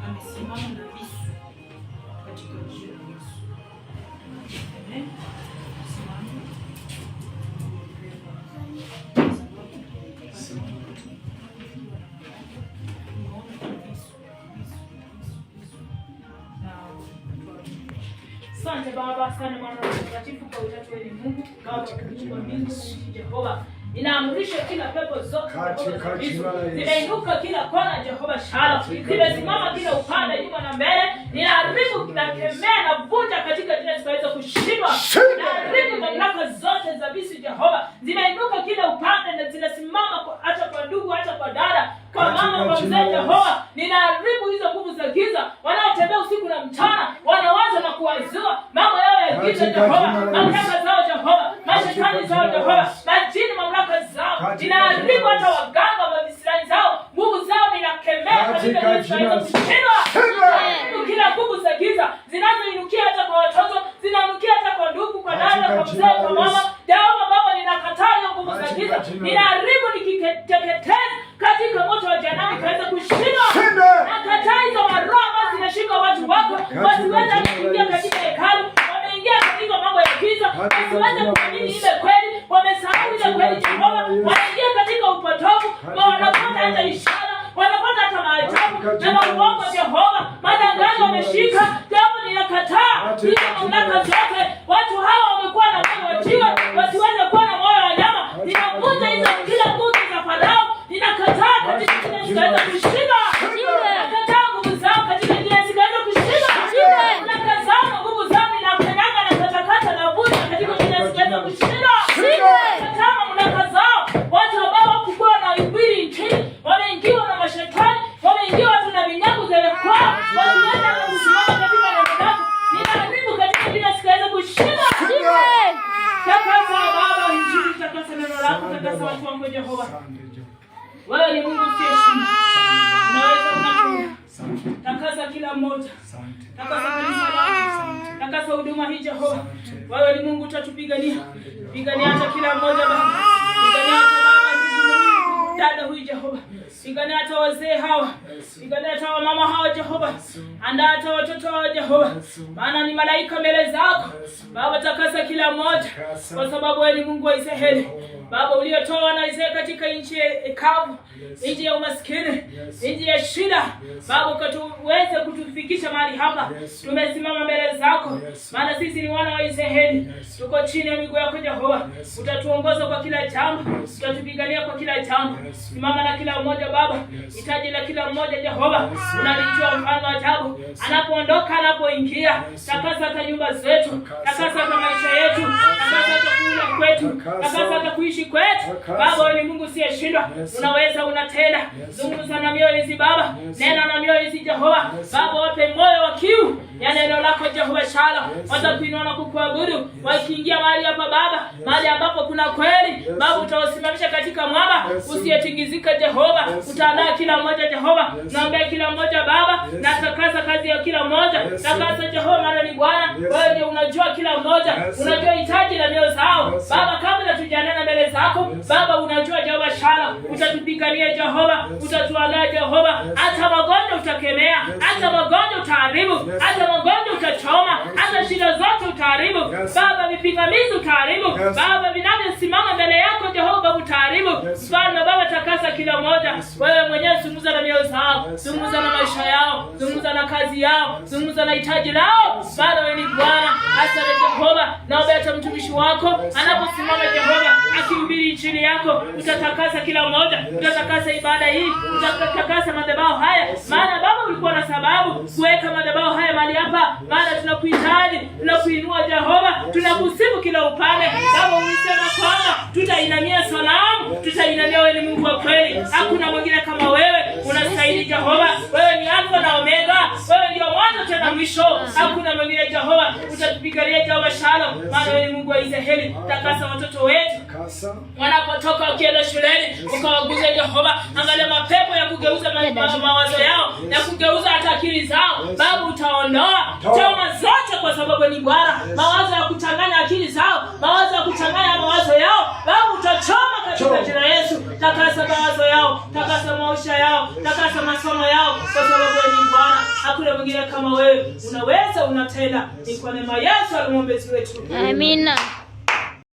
Amesimama na visu katika jina la Yesu. Amen. Asante Baba, asante Mwana Mtakatifu kwa utatu wa Mungu, Baba wa mbingu na Jehova. Inaamrisha kila pepo zote zinainuka kila kona, Jehova Shalom. Zimesimama kila upande, nyuma na mbele. Ninaharibu na kemea na vunja katika jina zitaweza kushindwa. Ninaharibu mamlaka zote za visu, Jehova. Zinainuka kila upande na zinasimama hata kwa ndugu, hata kwa dada, kwa mama, kwa mzee, Jehova. Ninaharibu hizo nguvu za giza wanaotembea usiku na mchana, wanawaza na kuwazua mambo yao ya giza, Jehova. Mamlaka zao, Jehova. Mashetani zao, Jehova. Majini mamlaka zao. Ninaharibu hata waganga wa visirani zao. Nguvu zao ninakemea katika jina la Yesu. Kila nguvu za giza zinazoinukia hata kwa watoto, zinainukia hata kwa ndugu, kwa dada, kwa mzee, kwa mama. Jehova Baba, ninakataa hiyo nguvu za giza. Ninaharibu nikiteketeza katika moto wa jehanamu kaweza kushindwa. Nakataa hizo maroho ambazo zinashika watu wako, wasiweze kuingia katika hekalu, wameingia katika mambo ya giza, wasiweze kuamini ile kweli, wamesahau ile kweli, Jehova. Wanaingia katika upotovu, wanapata hata ishara, wanapata hata maajabu na mambo, Jehova. Madanganyo wameshika, jambo ninakataa hizo mamlaka zote. Watu hawa wamekuwa na moyo wa jiwe, wasiweze kuwa na moyo wa nyama. Ninavunja hizo kila nguvu za Farao, ninakataa katika jina zikaweza kushinda. Nakataa nguvu zao katika jina zikaweza kushinda. Nakataa nguvu zao, ninakanyaga na katakata na vunja katika jina zikaweza kushinda. Nakataa mamlaka zao. Watu ambao hawakuwa na ubiri nchini wameingiwa na mashetani, wameingiwa watu na vinyago zile kwao, walienda na kusimama katika neno lako. Ninaharibu katika jina zikaweza kushinda. Takasa Baba, injili, takasa neno lako, takasa watu wangu, Jehova. Wewe ni Mungu usiyeshindwa. Unaweza unachunga. Takasa kila mmoja. Takasa kanisa lako. Takasa huduma hii, Jehova. Wewe ni Mungu utatupigania. Pigania hata kila mmoja Baba. Pigania hata Baba, ndugu dada huyu, Jehova. Pigania hata wazee hawa. Pigania hata wamama hawa, Jehova. Andaa hata watoto hawa, Jehova. Maana ni malaika mbele zako. Baba, takasa kila mmoja kwa sababu wewe ni Mungu wa Israeli. Baba, uliotoa wana Israeli katika nchi kavu, nchi ya umaskini, nchi ya shida. Baba, ukatuweze kutufikisha mahali hapa. Tumesimama mbele zako. Maana sisi ni wana wa Israeli. Tuko chini ya miguu yako, Jehova. Utatuongoza kwa kila jambo. Utatupigania kwa kila jambo. Simama na kila mmoja Baba. Hitaji la kila mmoja, Jehova. Unalijua mfano wa ajabu. Anapoondoka, anapoingia. Takasa hata nyumba zetu. Takasa hata maisha yetu. Takasa hata kula kwetu. Takasa hata kuishi kwetu. Baba, wewe ni Mungu usiyeshindwa. Unaweza, unatenda. Zungumza na mioyo hizi Baba. Nena na mioyo hizi, Jehova. Baba, wape moyo wa kiu ya neno lako, Jehova Shalom. Watakuinua na kukuabudu. Wakiingia mahali hapa Baba, mahali ambapo kuna kweli, Baba, utawasimamisha katika mwamba usiyetingizika, Jehova. Utaandaa kila mmoja, Jehova. Naombea kila mmoja Baba, na takasa kazi ya kila mmoja. Takasa, Jehova, maana ni Bwana. Wewe ndiye unajua kila mmoja. Unajua hitaji la mioyo zao. Baba, kabla tujanena mbele zako, Baba, unajua, Jehova Shalom. Utatupigania, Jehova. Utatuandaa, Jehova. Hata magonjwa utakemea, hata magonjwa utaharibu, hata magonjwa utachoma, hata shida zote utaharibu. Baba, vipingamizi utaharibu. Baba, vinavyosimama mbele yako, Jehova, utaharibu. Mfalme Baba, takasa kila mmoja. Wewe mwenyewe zungumza na mioyo zao, zungumza na maisha yao, zungumza na kazi yao, zungumza na hitaji lao. Baba, wewe ni Bwana. Asante Jehova. Naomba hata mtumishi wako anaposimama, Jehova, akihubiri injili yako, utatakasa kila mmoja. Utatakasa ibada hii, utatakasa madhabahu haya. Maana Baba, ulikuwa na sababu kuweka madhabahu haya mahali hapa. Maana tunakuhitaji, tunakuinua, Jehova. Tunakusifu kila upande. Baba, ulisema kwamba tutainamia salamu, tutainamia wewe ni Mungu wa kweli. Hakuna mwingine kama wewe. Unastahili, Jehova. Wewe ni Alfa na Omega. Wewe ndio mwanzo tena mwisho. Hakuna mwingine, Jehova. Utatupigania, Jehova Shalom. Maana wewe ni Mungu wa Israeli. Takasa watoto wetu wanapotoka wakienda shuleni, ukawaguze, Jehova. Angalia mapepo ya kugeuza mawazo yao, ya kugeuza hata akili zao. Baba, utaondoa choma zote kwa sababu ni Bwana. Mawazo ya kuchanganya akili zao, takasa masomo yao, kwa sababu wewe ni Bwana, hakuna mwingine kama wewe. Unaweza, unatenda. Ni kwa neema ya Yesu mwombezi wetu. Amina.